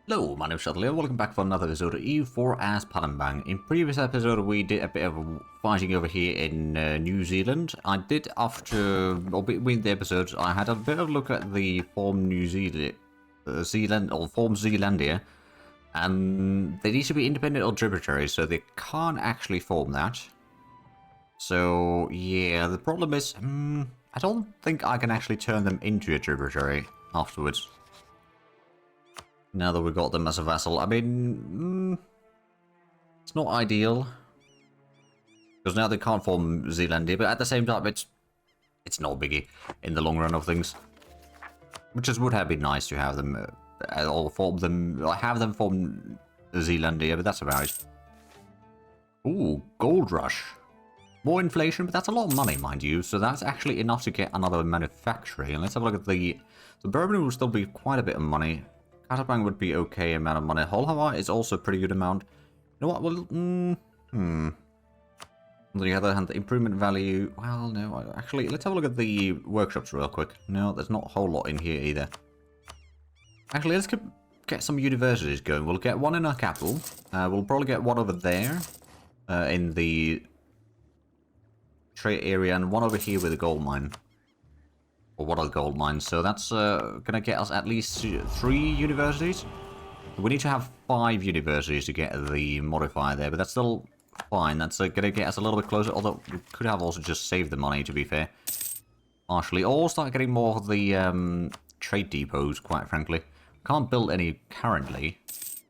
Hello, my name is Zhatelier. Welcome back for another episode of EU4 as Palembang. In previous episode, we did a bit of fighting over here in New Zealand. I did, or between the episodes, I had a bit of a look at the Form New Zealand, Form Zealandia, and they need to be independent or tributary, so they can't actually form that. So, yeah, the problem is, I don't think I can actually turn them into a tributary afterwards. Now that we've got them as a vassal, I mean, it's not ideal. Because now they can't form Zealandia, but at the same time, it's no biggie in the long run of things. Which would have been nice to have them, or have them form Zealandia, but that's about it. Ooh, gold rush. More inflation, but that's a lot of money, mind you, so that's actually enough to get another manufacturing. And let's have a look at the bourbon will still be quite a bit of money. Palembang would be okay amount of money. Whole Hawaii is also a pretty good amount. You know what? Well, On the other hand, the improvement value. Well, no. Actually, let's have a look at the workshops real quick. No, there's not a whole lot in here either. Actually, let's get some universities going. We'll get one in our capital. We'll probably get one over there, in the trade area, and one over here with a gold mine. Or what are the gold mines? So that's gonna get us at least 3 universities. We need to have 5 universities to get the modifier there, but that's still fine. That's gonna get us a little bit closer, although we could have also just saved the money, to be fair. Partially. Or start getting more of the trade depots, quite frankly. Can't build any currently,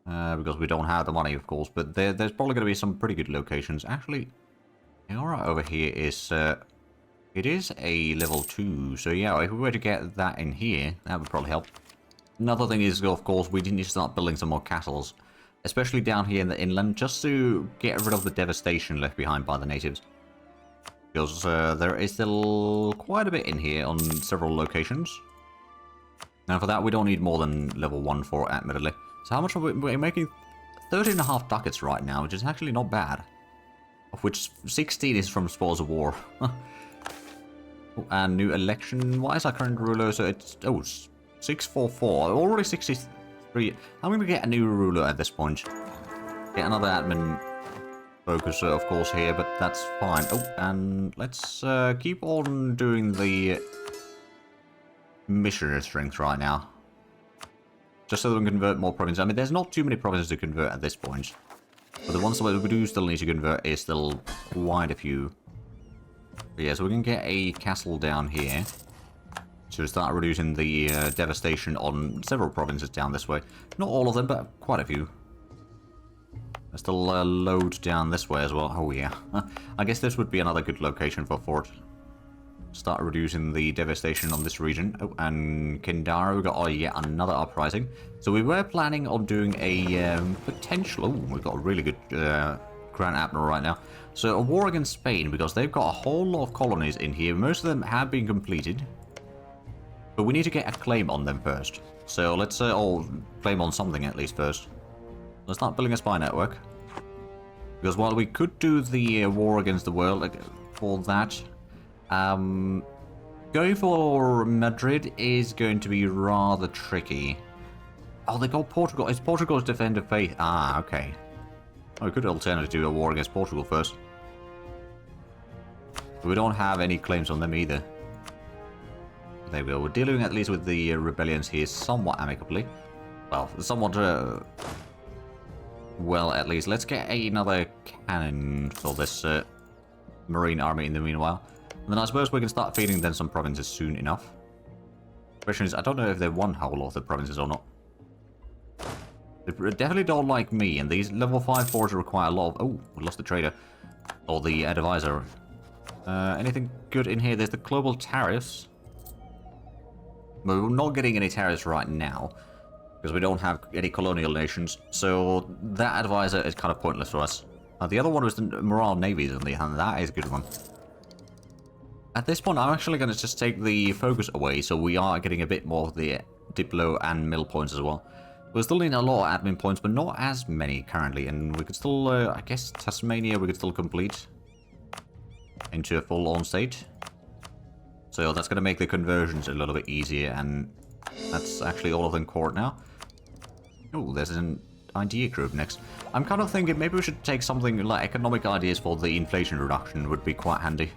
because we don't have the money, of course, but there's probably gonna be some pretty good locations. Actually, alright, over here is... it is a level 2, so yeah, if we were to get that in here, that would probably help. Another thing is, of course, we need to start building some more castles, especially down here in the inland, just to get rid of the devastation left behind by the natives. Because there is still quite a bit in here on several locations. Now for that, we don't need more than level 1 for, admittedly. So how much are we're making? 13.5 ducats right now, which is actually not bad. Of which 16 is from spoils of war. And new election. Why is our current ruler? So it's 644. Already 63. I'm gonna get a new ruler at this point. Get another admin focuser, of course, here, but that's fine. Oh, and let's keep on doing the missionary strength right now, just so that we can convert more provinces. I mean, there's not too many provinces to convert at this point, but the ones that we do still need to convert is still quite a few. Yeah, so we can get a castle down here to start reducing the devastation on several provinces down this way. Not all of them, but quite a few. There's still a load down this way as well. Oh yeah. I guess this would be another good location for fort. Start reducing the devastation on this region. Oh, and Kendara, we got yet another uprising. So we were planning on doing a potential... Oh, we've got a really good Grand Admiral right now. So a war against Spain, because they've got a whole lot of colonies in here. Most of them have been completed. But we need to get a claim on them first. So let's all claim on something at least first. Let's start building a spy network. Because while we could do the war against the world for that, going for Madrid is going to be rather tricky. Oh, they got Portugal. Is Portugal's Defender Faith? Ah, okay. Oh, good alternative to do a war against Portugal first. But we don't have any claims on them either. There we go. We're dealing at least with the rebellions here somewhat amicably. Well, somewhat... well, at least. Let's get another cannon for this marine army in the meanwhile. And then I suppose we can start feeding them some provinces soon enough. The question is, I don't know if they won whole lot of the provinces or not. They definitely don't like me, and these level 5 forts require a lot of... Oh, we lost the trader. Or the advisor. Anything good in here? There's the global tariffs. But we're not getting any tariffs right now, because we don't have any colonial nations. So that advisor is kind of pointless for us. The other one was the morale navies on the hand. That is a good one. At this point, I'm actually going to just take the focus away, so we are getting a bit more of the Diplo and mill points as well. We're still needing a lot of admin points, but not as many currently, and we could still, I guess, Tasmania we could still complete into a full-on state. So that's going to make the conversions a little bit easier, and that's actually all of them court now. Oh, there's an idea group next. I'm kind of thinking maybe we should take something like economic ideas for the inflation reduction would be quite handy.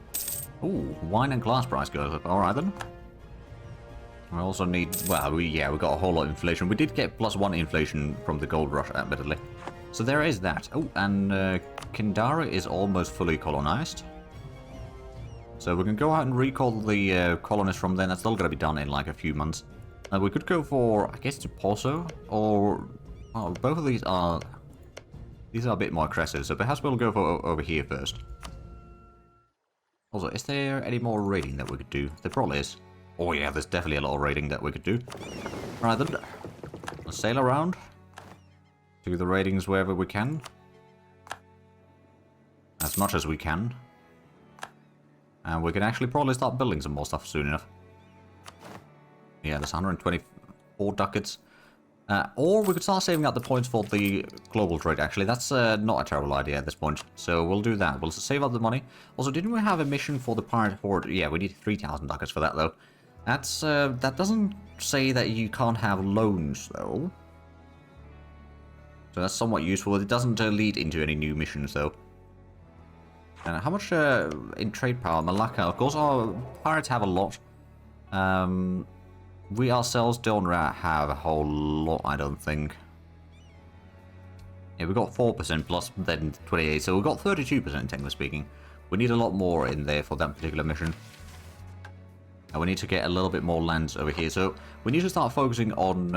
Oh, wine and glass price goes up. Alright then. We also need, well, we got a whole lot of inflation. We did get +1 inflation from the gold rush, admittedly. So there is that. Oh, and Kindara is almost fully colonized. So we can go out and recall the colonists from there. That's still going to be done in like a few months. We could go for, I guess, to Poso, or both of these are a bit more aggressive. So perhaps we'll go for over here first. Also, is there any more raiding that we could do? There probably is. Oh yeah, there's definitely a lot of raiding that we could do. Alright then, let's sail around. Do the raidings wherever we can. As much as we can. And we can actually probably start building some more stuff soon enough. Yeah, there's 124 ducats. Or we could start saving up the points for the global trade, actually. That's not a terrible idea at this point. So we'll do that. We'll save up the money. Also, didn't we have a mission for the pirate horde? Yeah, we need 3,000 ducats for that, though. That's, that doesn't say that you can't have loans, though. So that's somewhat useful. It doesn't lead into any new missions, though. And how much in trade power? Malacca, of course, our pirates have a lot. We ourselves don't have a whole lot, I don't think. Yeah, we got 4% plus then 28, so we got 32% technically speaking. We need a lot more in there for that particular mission. And we need to get a little bit more lands over here, so we need to start focusing on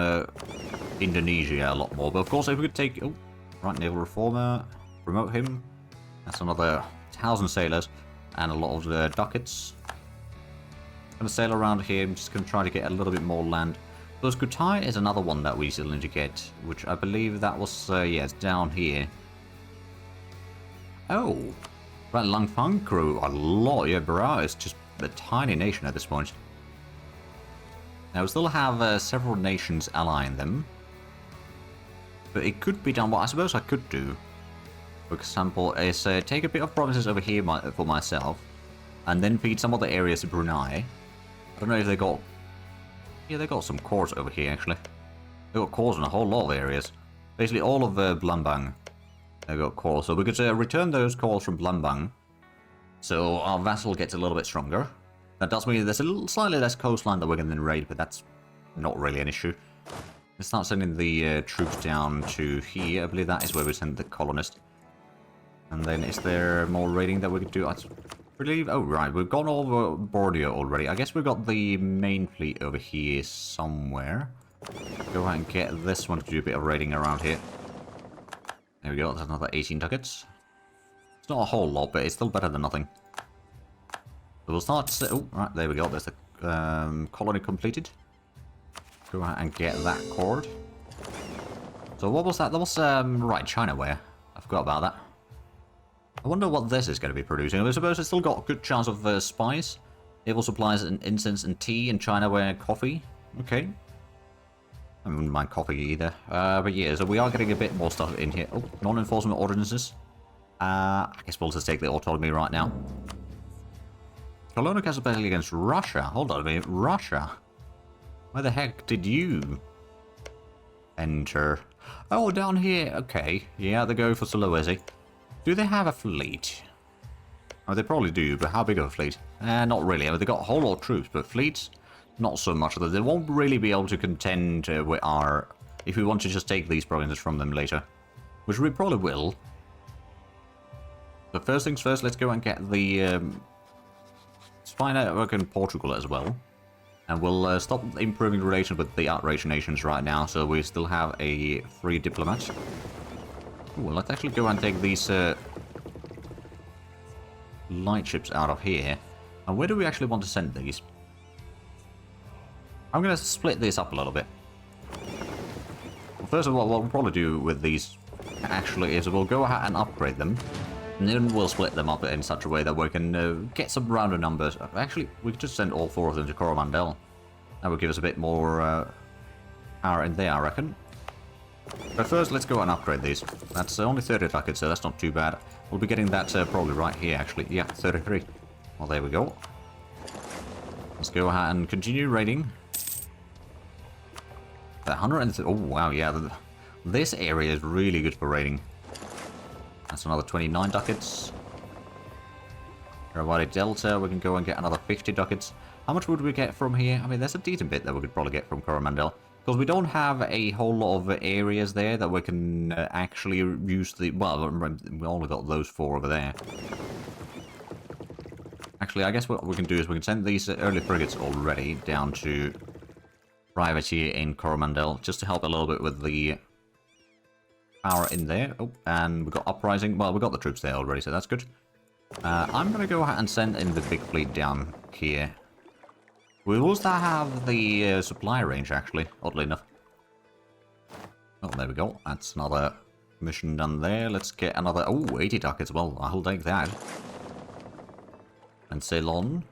Indonesia a lot more. But of course, if we could take... Oh, right, naval reformer, promote him. That's another 1,000 sailors and a lot of ducats. Gonna sail around here. I'm just gonna try to get a little bit more land. Because Kutai is another one that we still need to get, which I believe that was yeah, it's down here. Oh, right, Langfang crew a lot. Yeah, Barao is just a tiny nation at this point. Now we still have several nations allying them, but it could be done. What I suppose I could do, for example, is take a bit of provinces over here for myself, and then feed some other areas to Brunei. I don't know if they got... Yeah, they got some cores over here, actually. They got cores in a whole lot of areas. Basically, all of Palembang, they got cores. So we could return those cores from Palembang, so our vassal gets a little bit stronger. That does mean there's a slightly less coastline that we can then raid, but that's not really an issue. Let's start sending the troops down to here. I believe that is where we send the colonist. And then is there more raiding that we could do? I believe... Oh, right. We've gone over Borneo already. I guess we've got the main fleet over here somewhere. Go ahead and get this one to do a bit of raiding around here. There we go. That's another 18 ducats. It's not a whole lot, but it's still better than nothing. So we'll start... Oh, right. There we go. There's the colony completed. Go ahead and get that cord. So what was that? That was, right, China ware. I forgot about that. I wonder what this is going to be producing. I suppose it's still got a good chance of spice. Naval supplies and incense and tea, and China ware coffee. Okay. I wouldn't mind coffee either. But yeah, so we are getting a bit more stuff in here. Oh, non-enforcement ordinances. I guess we'll just take the autonomy right now. Colonial Castle battle against Russia. Hold on a minute. Russia? Where the heck did you enter? Oh, down here. Okay. Yeah, they go for Sulawesi. Do they have a fleet? Oh, they probably do, but how big of a fleet? Not really. I mean, they've got a whole lot of troops, but fleets, not so much. They won't really be able to contend with our... If we want to just take these provinces from them later. Which we probably will. But first things first, let's go and get the... let's find out work in Portugal as well. And we'll stop improving relations with the outraged nations right now, so we still have a free diplomat. Ooh, let's actually go and take these light ships out of here. And where do we actually want to send these? I'm going to split this up a little bit. Well, first of all, what we'll probably do with these actually is we'll go ahead and upgrade them. And then we'll split them up in such a way that we can get some rounder numbers. Actually, we could just send all 4 of them to Coromandel. That would give us a bit more power in there, I reckon. But first, let's go and upgrade these. That's only 30 ducats, so that's not too bad. We'll be getting that probably right here, actually. Yeah, 33. Well, there we go. Let's go ahead and continue raiding. 100. Oh, wow, yeah. This area is really good for raiding. That's another 29 ducats. Rawari Delta, we can go and get another 50 ducats. How much would we get from here? I mean, there's a decent bit that we could probably get from Coromandel. Because we don't have a whole lot of areas there that we can actually use the... Well, we only got those 4 over there. Actually, I guess what we can do is we can send these early frigates already down to Privateer in Coromandel, just to help a little bit with the power in there. Oh, and we've got Uprising. Well, we've got the troops there already, so that's good. I'm going to go ahead and send in the big fleet down here. We will still have the supply range, actually, oddly enough. Oh, there we go. That's another mission done there. Let's get another... Oh, 80 ducats. Well, I'll take that. And Ceylon.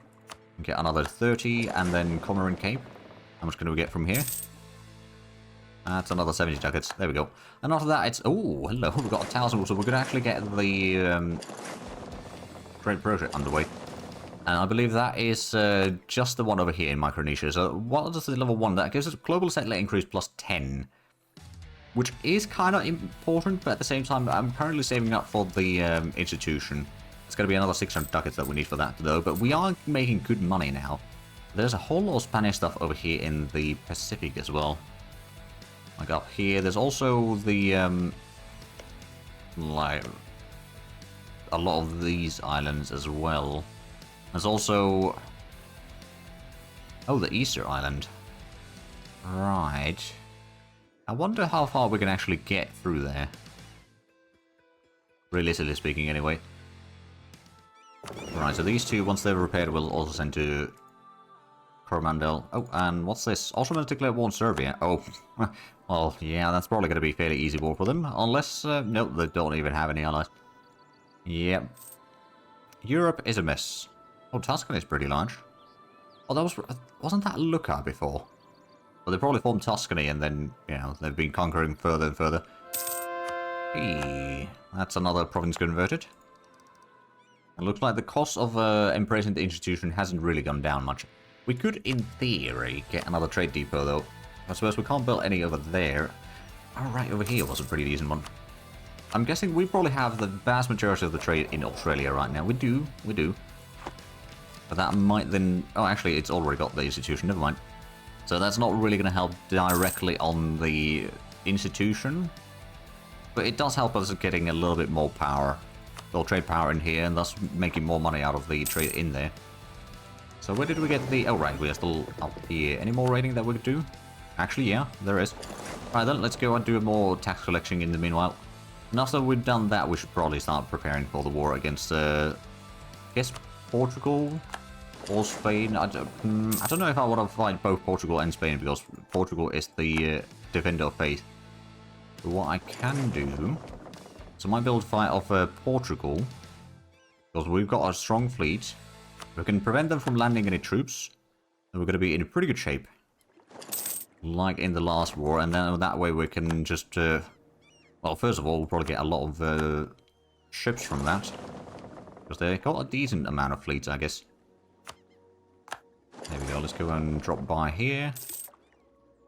Get another 30, and then Comorin Cape. How much can we get from here? That's another 70 ducats. There we go. And after that, it's... Oh, hello. We've got 1,000, so we could actually get the trade project underway. And I believe that is just the one over here in Micronesia. So what is the level 1? That gives us global settler increase plus 10. Which is kind of important, but at the same time, I'm currently saving up for the institution. It's going to be another 600 ducats that we need for that, though. But we are making good money now. There's a whole lot of Spanish stuff over here in the Pacific as well. Like up here, there's also the, like, a lot of these islands as well. There's also... Oh, the Easter Island. Right. I wonder how far we can actually get through there. Realistically speaking, anyway. Right, so these two, once they're repaired, we'll also send to Coromandel. Oh, and what's this? Ottomans declare war on Serbia. Oh, well, yeah, that's probably going to be a fairly easy war for them. Unless, nope, they don't even have any allies. Yep. Europe is a mess. Oh, Tuscany is pretty large. Oh, wasn't that Lucca before? Well, they probably formed Tuscany and then, you know, they've been conquering further and further. Hey, that's another province converted. It looks like the cost of embracing the institution hasn't really gone down much. We could, in theory, get another trade depot, though. I suppose we can't build any over there. Oh, right, over here was a pretty decent one. I'm guessing we probably have the vast majority of the trade in Australia right now. We do. But that might then... Oh, actually, it's already got the institution. Never mind. So that's not really going to help directly on the institution. But it does help us getting a little bit more power. Or trade power in here, and thus making more money out of the trade in there. So where did we get the... Oh, right, we are still up here. Any more raiding that we could do? Actually, yeah, there is. Right, then, let's go and do more tax collection in the meanwhile. And after we've done that, we should probably start preparing for the war against, I guess, Portugal or Spain. I don't know if I want to fight both Portugal and Spain, because Portugal is the defender of faith. But what I can do... So I might be able to fight off Portugal, because we've got a strong fleet. We can prevent them from landing any troops, and we're going to be in pretty good shape. Like in the last war, and then that way we can just... well, first of all, we'll probably get a lot of ships from that. Because they got a decent amount of fleets, I guess. There we go, let's go and drop by here.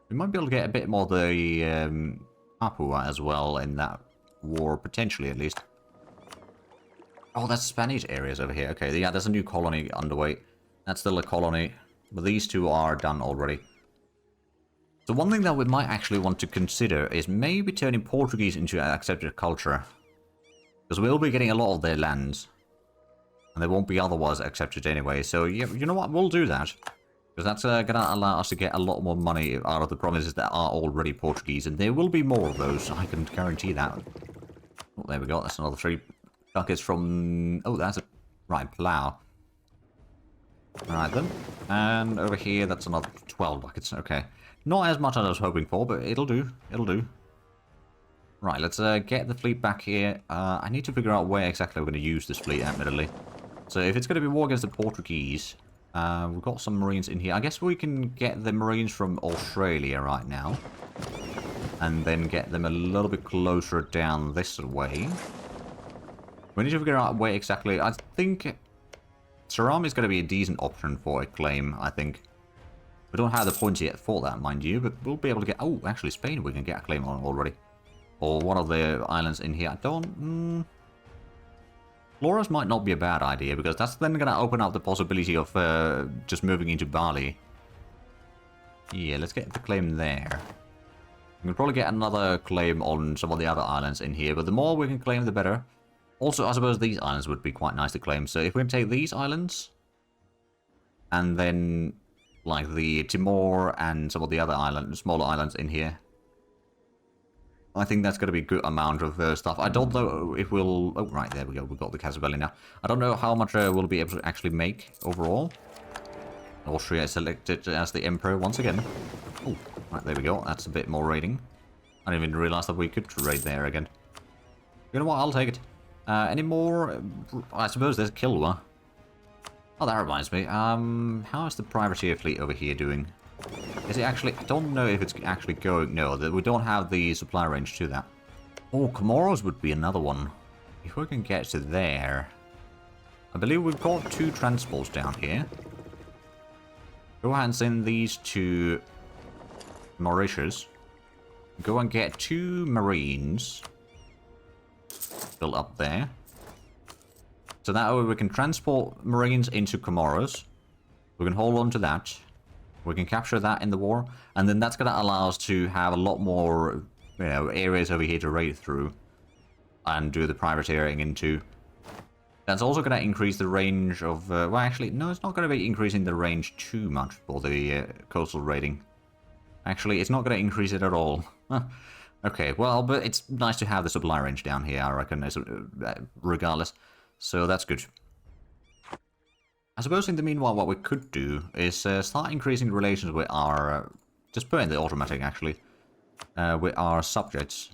We might be able to get a bit more of the Papua as well in that war, potentially at least. Oh, that's Spanish areas over here. Okay, yeah, there's a new colony underway. That's still a colony, but these two are done already. So one thing that we might actually want to consider is maybe turning Portuguese into an accepted culture. Because we'll be getting a lot of their lands. And they won't be otherwise accepted anyway. So, yeah, you know what? We'll do that. Because that's going to allow us to get a lot more money out of the provinces that are already Portuguese. And there will be more of those, I can guarantee that. Oh, there we go. That's another 3 buckets from... Oh, that's a... Right, Palau. Alright then. And over here, that's another 12 buckets. Okay. Not as much as I was hoping for, but it'll do. It'll do. Right, let's get the fleet back here. I need to figure out where exactly we're going to use this fleet, admittedly. So if it's going to be war against the Portuguese, we've got some Marines in here. I guess we can get the Marines from Australia right now. And then get them a little bit closer down this way. We need to figure out where exactly... I think Saram is going to be a decent option for a claim, I think. We don't have the points yet for that, mind you, but we'll be able to get... Oh, actually, Spain we can get a claim on already. or one of the islands in here. I don't... Flores might not be a bad idea, because that's then going to open up the possibility of just moving into Bali. Yeah, let's get the claim there. We can probably get another claim on some of the other islands in here, but the more we can claim, the better. Also, I suppose these islands would be quite nice to claim. So if we can take these islands, and then like the Timor and some of the other islands, smaller islands in here, I think that's going to be a good amount of stuff. I don't know if we'll... Oh, right, there we go. We've got the Casabelli now. I don't know how much we'll be able to actually make overall. Austria is selected as the Emperor once again. Oh, right, there we go. That's a bit more raiding. I didn't even realize that we could raid there again. You know what? I'll take it. Any more? I suppose there's Kilwa. Oh, that reminds me. How is the privateer fleet over here doing? Is it actually... I don't know if it's actually going... No, we don't have the supply range to that. Oh, Comoros would be another one. If we can get to there... I believe we've got 2 transports down here. Go ahead and send these to Mauritius. Go and get 2 Marines built up there. So that way we can transport Marines into Comoros. We can hold on to that. We can capture that in the war, and then that's going to allow us to have a lot more, you know, areas over here to raid through and do the privateering into. That's also going to increase the range of, well, actually, no, it's not going to be increasing the range too much for the coastal raiding. Actually, it's not going to increase it at all. Okay, well, but it's nice to have the supply range down here, I reckon, regardless. So that's good. I suppose in the meanwhile what we could do is start increasing relations with our... just put in the automatic actually. With our subjects.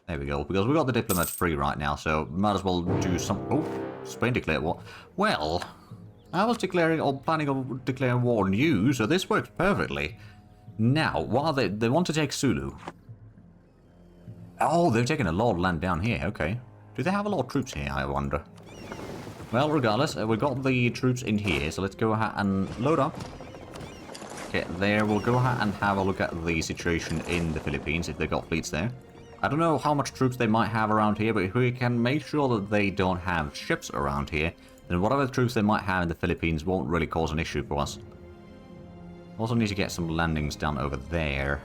There we go. Because we got the diplomats free right now, so might as well do some... Oh, Spain declared war. Well, I was declaring or planning on declaring war on you, so this works perfectly. Now, while they want to take Sulu. Oh, they've taken a lot of land down here, okay. Do they have a lot of troops here, I wonder? Well, regardless, we've got the troops in here, so let's go ahead and load up. Okay, there, we'll go ahead and have a look at the situation in the Philippines, if they've got fleets there. I don't know how much troops they might have around here, but if we can make sure that they don't have ships around here, then whatever troops they might have in the Philippines won't really cause an issue for us. Also need to get some landings down over there.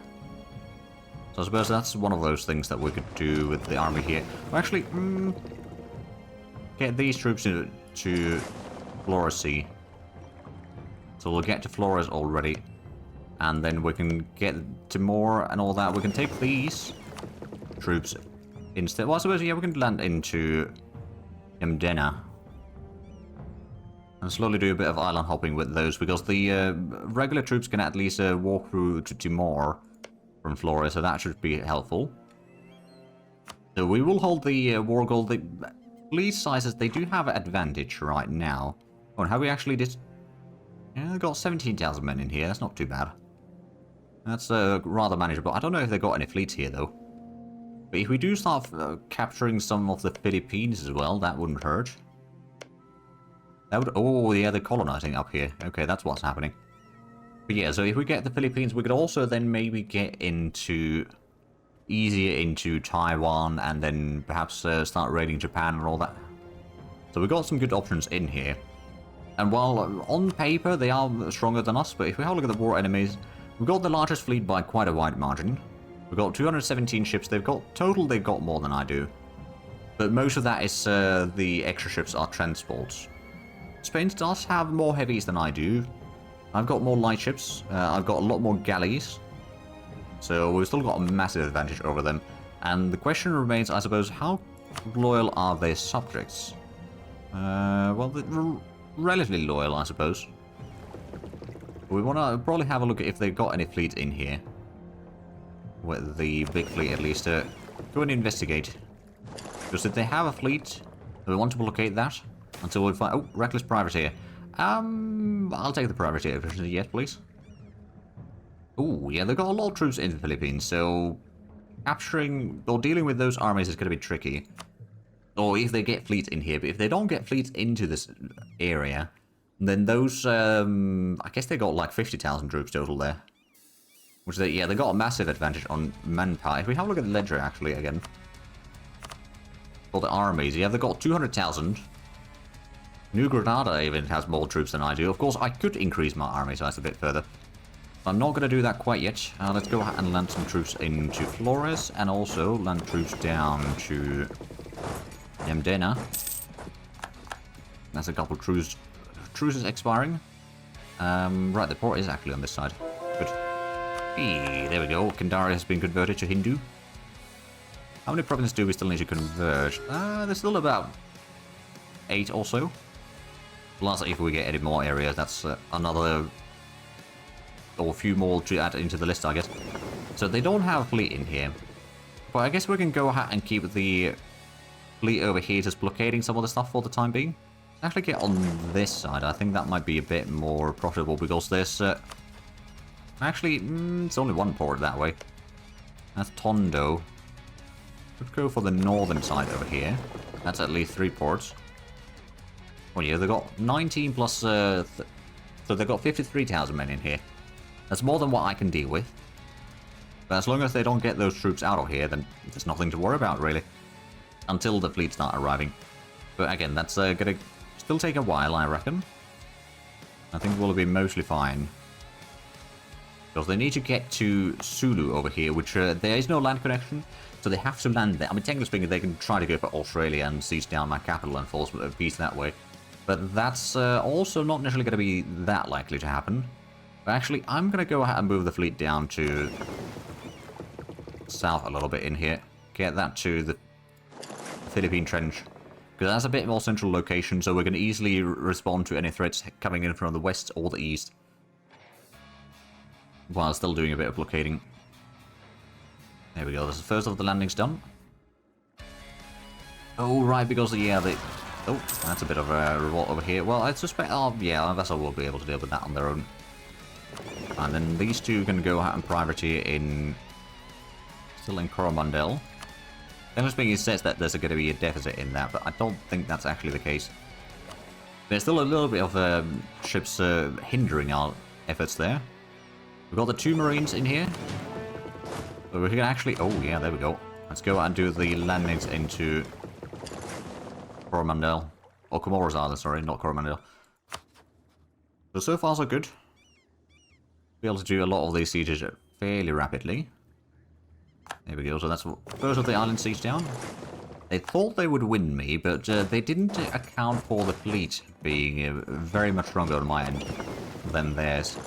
So I suppose that's one of those things that we could do with the army here. Well, actually, get these troops to Flores Sea. So we'll get to Flores already. And then we can get Timor and all that. We can take these troops instead. Well, I suppose, yeah, we can land into Mdena. And slowly do a bit of island hopping with those. Because the regular troops can at least walk through to Timor from Flores. So that should be helpful. So we will hold the war goal. The fleet sizes, they do have an advantage right now. Oh, and have we actually did... Yeah, they've got 17,000 men in here. That's not too bad. That's rather manageable. I don't know if they've got any fleets here, though. But if we do start capturing some of the Philippines as well, that wouldn't hurt. That would... Oh, yeah, they're colonizing up here. Okay, that's what's happening. But yeah, so if we get the Philippines, we could also then maybe get into... easier into Taiwan, and then perhaps start raiding Japan and all that. So we've got some good options in here. And while on paper they are stronger than us, but if we have a look at the war enemies, we've got the largest fleet by quite a wide margin. We've got 217 ships. They've got more than I do. But most of that is the extra ships are transports. Spain does have more heavies than I do. I've got more light ships. I've got a lot more galleys. So we've still got a massive advantage over them. And the question remains, I suppose, how loyal are their subjects? Well, they're relatively loyal, I suppose. We want to probably have a look at if they've got any fleet in here. With the big fleet, at least. Go and investigate. Because if they have a fleet, we want to blockade that until we find... Oh, reckless privateer. I'll take the privateer. Yes, please. Oh, yeah, they've got a lot of troops in the Philippines, so capturing or dealing with those armies is going to be tricky. Or if they get fleets in here, but if they don't get fleets into this area, then those, I guess they got like 50,000 troops total there. Which they, yeah, they got a massive advantage on manpower. If we have a look at the ledger, actually, again. For the armies, yeah, they've got 200,000. New Granada even has more troops than I do. Of course, I could increase my army size a bit further. But I'm not going to do that quite yet. Let's go ahead and land some troops into Flores, and also land troops down to Yamdena. That's a couple truces expiring. Right, the port is actually on this side. Good. Hey, there we go. Kandari has been converted to Hindu. How many provinces do we still need to convert? There's still about 8 or so. Plus, if we get any more areas, that's another... or a few more to add into the list, I guess. So they don't have a fleet in here. But I guess we can go ahead and keep the fleet over here just blockading some of the stuff for the time being. Actually get on this side. I think that might be a bit more profitable because there's... actually, it's only one port that way. That's Tondo. Let's go for the northern side over here. That's at least 3 ports. Oh yeah, they got 19 plus... so they've got 53,000 men in here. That's more than what I can deal with. But as long as they don't get those troops out of here, then there's nothing to worry about, really. Until the fleet start arriving. But again, that's gonna still take a while, I reckon. I think we'll be mostly fine. Because they need to get to Sulu over here, which there is no land connection. So they have to land there. I mean, technically speaking, they can try to go for Australia and seize down my capital and force peace that way. But that's also not necessarily going to be that likely to happen. But actually, I'm going to go ahead and move the fleet down to south a little bit in here. Get that to the Philippine Trench. Because that's a bit more central location, so we're going to easily respond to any threats coming in from the west or the east. While still doing a bit of blockading. There we go, that's the first of the landings done. Oh, right, because, yeah, they... Oh, that's a bit of a revolt over here. Well, I suspect... Oh, yeah, our vessel will be able to deal with that on their own. And then these two can go out in priority in... Still in Coromandel. Generally speaking, it says that there's going to be a deficit in that, but I don't think that's actually the case. There's still a little bit of ships hindering our efforts there. We've got the 2 Marines in here. So we can actually... Oh, yeah, there we go. Let's go and do the landings into Coromandel. Or Comoros Island, sorry, not Coromandel. So far so good. Be able to do a lot of these sieges fairly rapidly. There we go, so that's first of the island siege down. They thought they would win me, but they didn't account for the fleet being very much stronger on my end than theirs.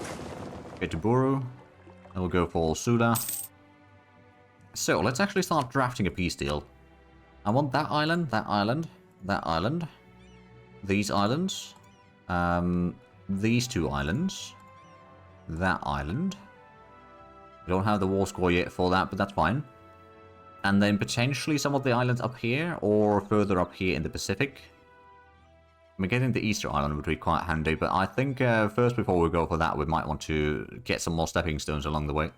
Get to Buru. Then we'll go for Sula. So, let's actually start drafting a peace deal. I want that island, that island, that island. These islands. These 2 islands. That island. We don't have the war score yet for that, but that's fine. And then potentially some of the islands up here, or further up here in the Pacific. I mean, getting the Easter Island would be quite handy, but I think first before we go for that, we might want to get some more stepping stones along the way.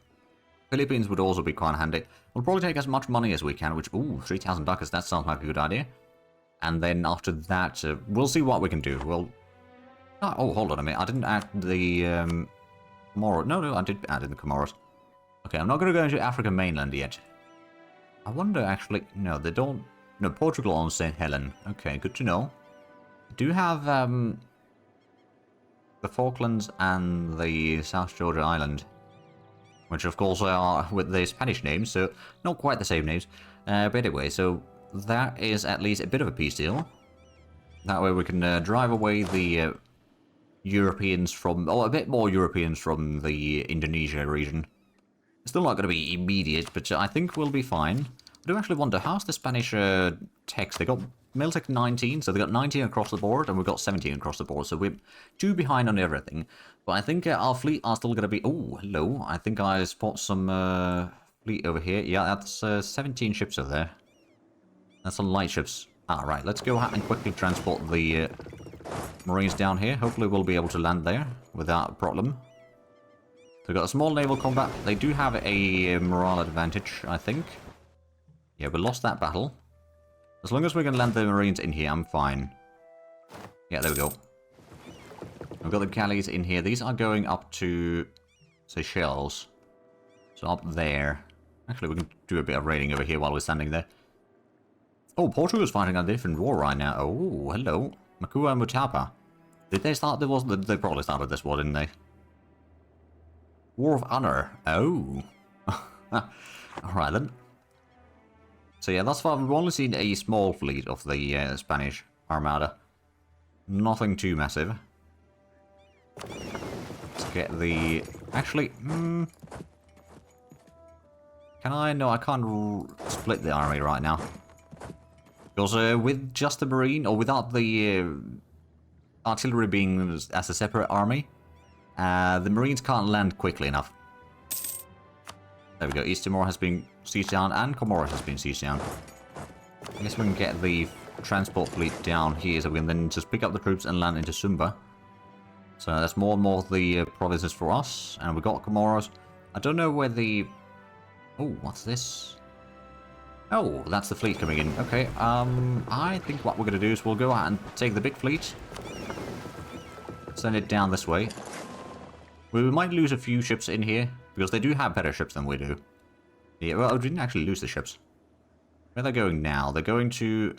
Philippines would also be quite handy. We'll probably take as much money as we can, which, ooh, 3,000 ducats, that sounds like a good idea. And then after that, we'll see what we can do. We'll... Oh, hold on a minute, I didn't add the... Comoros. No, I did add in the Comoros. Okay, I'm not going to go into African mainland yet. I wonder, actually... No, they don't... No, Portugal owns St. Helen. Okay, good to know. I do have, the Falklands and the South Georgia Island. Which, of course, are with the Spanish names, so not quite the same names. But anyway, so that is at least a bit of a peace deal. That way we can drive away the Europeans from... Oh, a bit more Europeans from the Indonesia region. Still not going to be immediate, but I think we'll be fine. I do actually wonder, how's the Spanish text? They got Miltech 19, so they got 19 across the board, and we've got 17 across the board, so we're 2 behind on everything. But I think our fleet are still going to be... Oh, hello. I think I spot some fleet over here. Yeah, that's 17 ships over there. That's some light ships. Alright, let's go ahead and quickly transport the Marines down here. Hopefully we'll be able to land there without a problem. So we've got a small naval combat. They do have a morale advantage, I think. Yeah, we lost that battle. As long as we can land the Marines in here, I'm fine. Yeah, there we go. We've got the galleys in here. These are going up to Seychelles. So up there. Actually, we can do a bit of raiding over here while we're standing there. Oh, Portugal's fighting a different war right now. Oh, hello. Makua and Mutapa. Did they start? They probably started this war, didn't they? War of Honor. Oh. Alright then. So yeah, thus far we've only seen a small fleet of the Spanish Armada. Nothing too massive. Let's get the... Actually, can I? No, I can't split the army right now. Because with just the Marine, or without the artillery being as a separate army, the Marines can't land quickly enough. There we go, East Timor has been sieged down, and Comoros has been sieged down. I guess we can get the transport fleet down here, so we can then just pick up the troops and land into Sumba. So that's more and more of the provinces for us, and we got Comoros. I don't know where the... Oh, what's this? Oh, that's the fleet coming in. Okay, I think what we're going to do is we'll go out and take the big fleet. Send it down this way. We might lose a few ships in here, because they do have better ships than we do. Yeah, well, we didn't actually lose the ships. Where are they going now? They're going to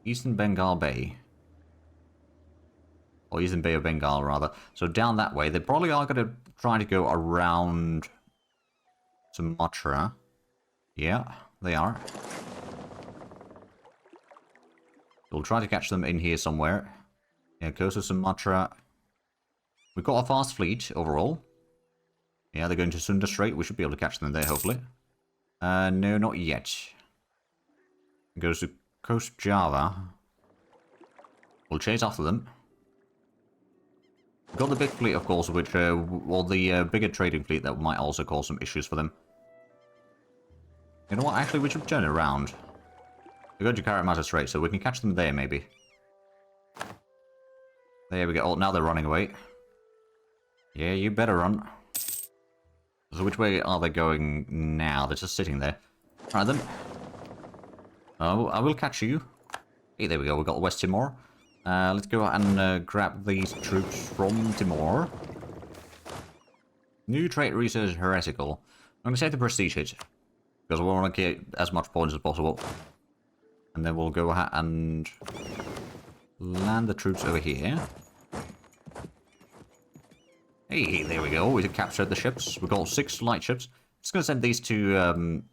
Eastern Bengal Bay. Or Eastern Bay of Bengal, rather. So down that way. They probably are going to try to go around Sumatra. Yeah, they are. We'll try to catch them in here somewhere. Yeah, coast of Sumatra. We've got a fast fleet overall. Yeah, they're going to Sunda Strait. We should be able to catch them there, hopefully. No, not yet. It goes to Coast Java. We'll chase after them. We've got the big fleet, of course, which, well, the bigger trading fleet that might also cause some issues for them. You know what? Actually, we should turn it around. We're going to Karamata Strait, so we can catch them there, maybe. There we go. Oh, now they're running away. Yeah, you better run. So which way are they going now? They're just sitting there. Alright then. Oh, I will catch you. Hey, there we go. We've got West Timor. Let's go and grab these troops from Timor. New trait research heretical. I'm going to say the prestige hit. Because we want to get as much points as possible. And then we'll go ahead and land the troops over here. Hey, there we go. We captured the ships. We've got 6 light ships. Just going to send these to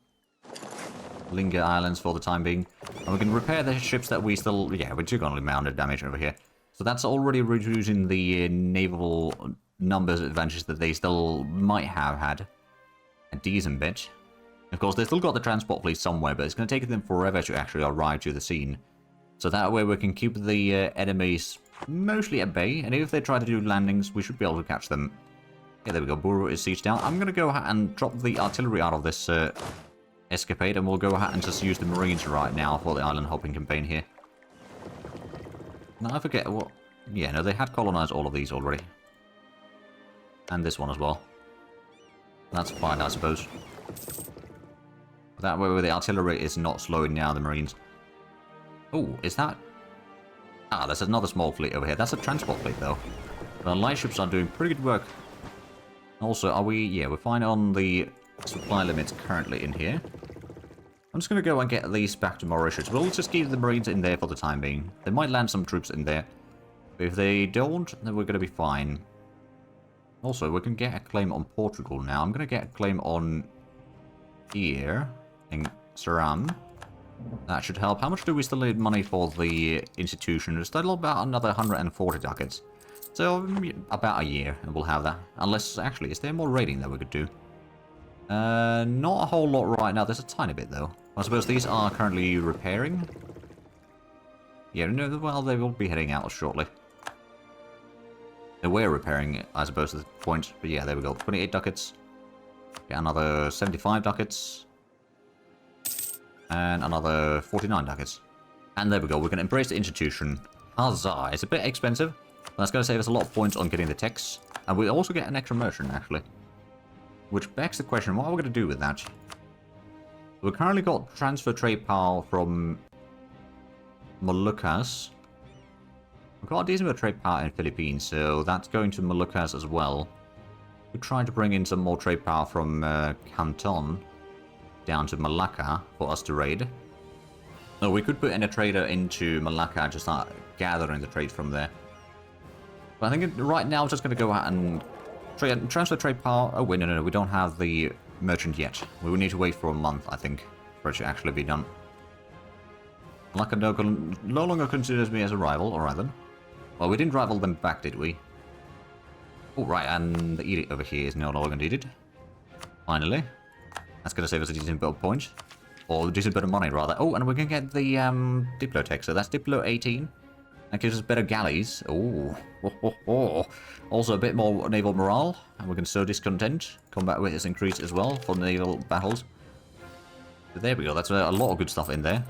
Linga Islands for the time being. And we can repair the ships that we still... Yeah, we took only mounted damage over here. So that's already reducing the naval numbers advantage that they still might have had. A decent bit. Of course, they've still got the transport fleet somewhere, but it's going to take them forever to actually arrive to the scene. So that way we can keep the enemies mostly at bay, and if they try to do landings, we should be able to catch them. Yeah, there we go. Buru is sieged down. I'm going to go ahead and drop the artillery out of this escapade, and we'll go ahead and just use the Marines right now for the island hopping campaign here. Now, I forget what... Yeah, no, they had colonized all of these already. And this one as well. That's fine, I suppose. That way the artillery is not slowing down the Marines. Oh, is that... Ah, there's another small fleet over here. That's a transport fleet, though. The light ships are doing pretty good work. Also, are we... Yeah, we're fine on the supply limits currently in here. I'm just going to go and get these back to Mauritius. We'll just keep the Marines in there for the time being. They might land some troops in there. But if they don't, then we're going to be fine. Also, we can get a claim on Portugal now. I'm going to get a claim on here in Suram. That should help. How much do we still need money for the institution? It's still about another 140 ducats. So, about a year, and we'll have that. Unless, actually, is there more raiding that we could do? Not a whole lot right now. There's a tiny bit, though. I suppose these are currently repairing. Yeah, no, well, they will be heading out shortly. They were repairing, I suppose, at the point. But yeah, there we go. 28 ducats. Get another 75 ducats. And another 49 ducats. And there we go. We can embrace the institution. Huzzah! It's a bit expensive. But that's going to save us a lot of points on getting the techs. And we also get an extra merchant, actually. Which begs the question, what are we going to do with that? We've currently got transfer trade power from Moluccas. We've got a decent bit of trade power in the Philippines, so that's going to Moluccas as well. We're trying to bring in some more trade power from Canton down to Malacca for us to raid. No, we could put in a trader into Malacca and just start gathering the trade from there. But I think right now, we're just going to go out and transfer trade power. Oh, wait, no, we don't have the merchant yet. We will need to wait for a month, I think, for it to actually be done. Malacca no longer considers me as a rival. Alright then. Well, we didn't rival them back, did we? Oh, right, and the edict over here is no longer needed. Finally. That's going to save us a decent bit of points. Or a decent bit of money, rather. Oh, and we're going to get the Diplo tech. So that's Diplo 18. That gives us better galleys. Oh. Also a bit more naval morale. And we can sow discontent. Combat weight is increased as well for naval battles. But there we go. That's a lot of good stuff in there.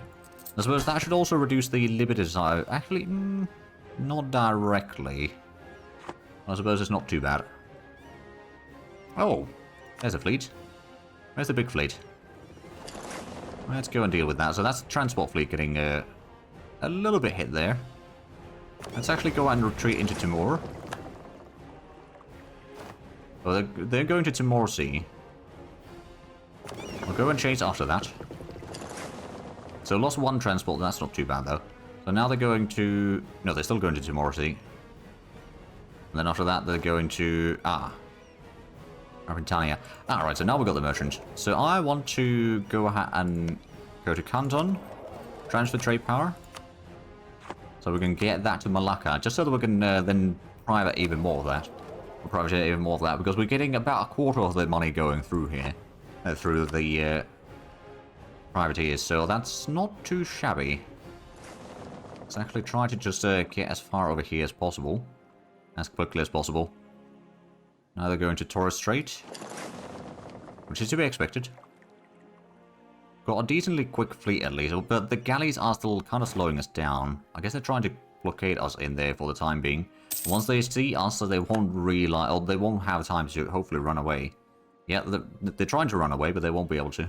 I suppose that should also reduce the liberty desire. Actually, not directly. I suppose it's not too bad. Oh, there's a fleet. Where's the big fleet? Let's go and deal with that. So that's the transport fleet getting a little bit hit there. Let's actually go and retreat into Timor. Well, they're going to Timor Sea. I'll go and chase after that. So lost one transport, that's not too bad though. So now they're going to... No, they're still going to Timor Sea. And then after that, they're going to... Mauritania. Alright, so now we've got the merchant. So I want to go ahead and go to Canton. Transfer trade power. So we can get that to Malacca. Just so that we can then private even more of that. Or privateer even more of that. Because we're getting about a quarter of the money going through here. Through the privateers. So that's not too shabby. Let's actually try to just get as far over here as possible. As quickly as possible. Now they're going to Torres Strait. Which is to be expected. Got a decently quick fleet at least, but the galleys are still kind of slowing us down. I guess they're trying to blockade us in there for the time being. Once they see us, so they won't realize, or they won't have time to hopefully run away. Yeah, they're trying to run away, but they won't be able to.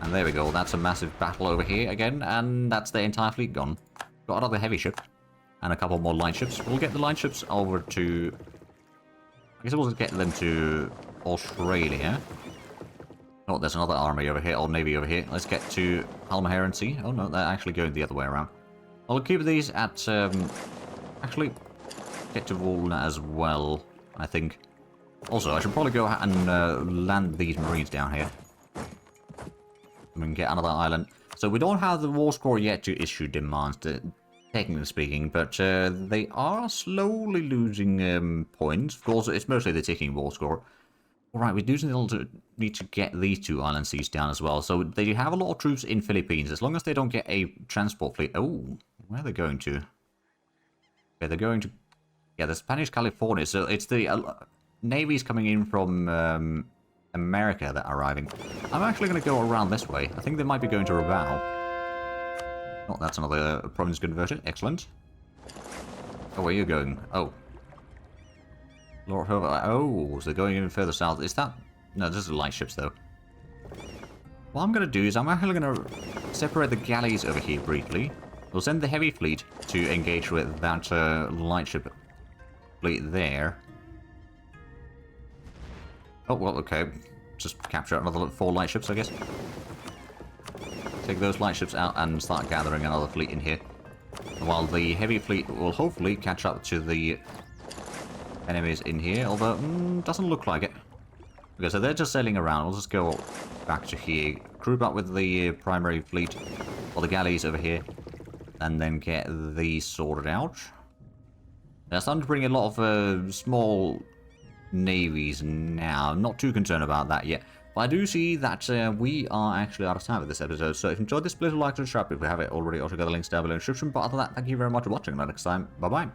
And there we go, that's a massive battle over here again, and that's the entire fleet gone. Got another heavy ship. And a couple more light ships. We'll get the light ships over to... I guess we'll get them to Australia. Oh, there's another army over here, or navy over here. Let's get to Halmahera Sea. Oh no, they're actually going the other way around. I'll keep these at... actually, get to Volna as well, I think. Also, I should probably go and land these marines down here. We can get another island. So we don't have the war score yet to issue demands, technically speaking, but they are slowly losing points. Of course, it's mostly the ticking war score. Alright, we do need to get these two island seas down as well. So they have a lot of troops in Philippines. As long as they don't get a transport fleet... Oh, where are they going to? Yeah, they're going to... Yeah, the Spanish California. So it's the navies coming in from America that are arriving. I'm actually going to go around this way. I think they might be going to Raval. Oh, that's another province converted. Excellent. Oh, where are you going? Oh. Lord Hoover. Oh, so they're going even further south. Is that... No, this is light ships, though. What I'm going to do is I'm actually going to separate the galleys over here briefly. We'll send the heavy fleet to engage with that light ship fleet there. Oh, well, okay. Just capture another 4 light ships, I guess. Take those light ships out and start gathering another fleet in here. While the heavy fleet will hopefully catch up to the enemies in here, although doesn't look like it. Okay, so they're just sailing around. We'll just go back to here, group up with the primary fleet, or the galleys over here, and then get these sorted out. They're starting to bring a lot of small navies now. I'm not too concerned about that yet. But I do see that we are actually out of time with this episode, so if you enjoyed this, please like and subscribe if you haven't already. Altogether, links down below in the description. But other than that, thank you very much for watching. Until next time, bye-bye.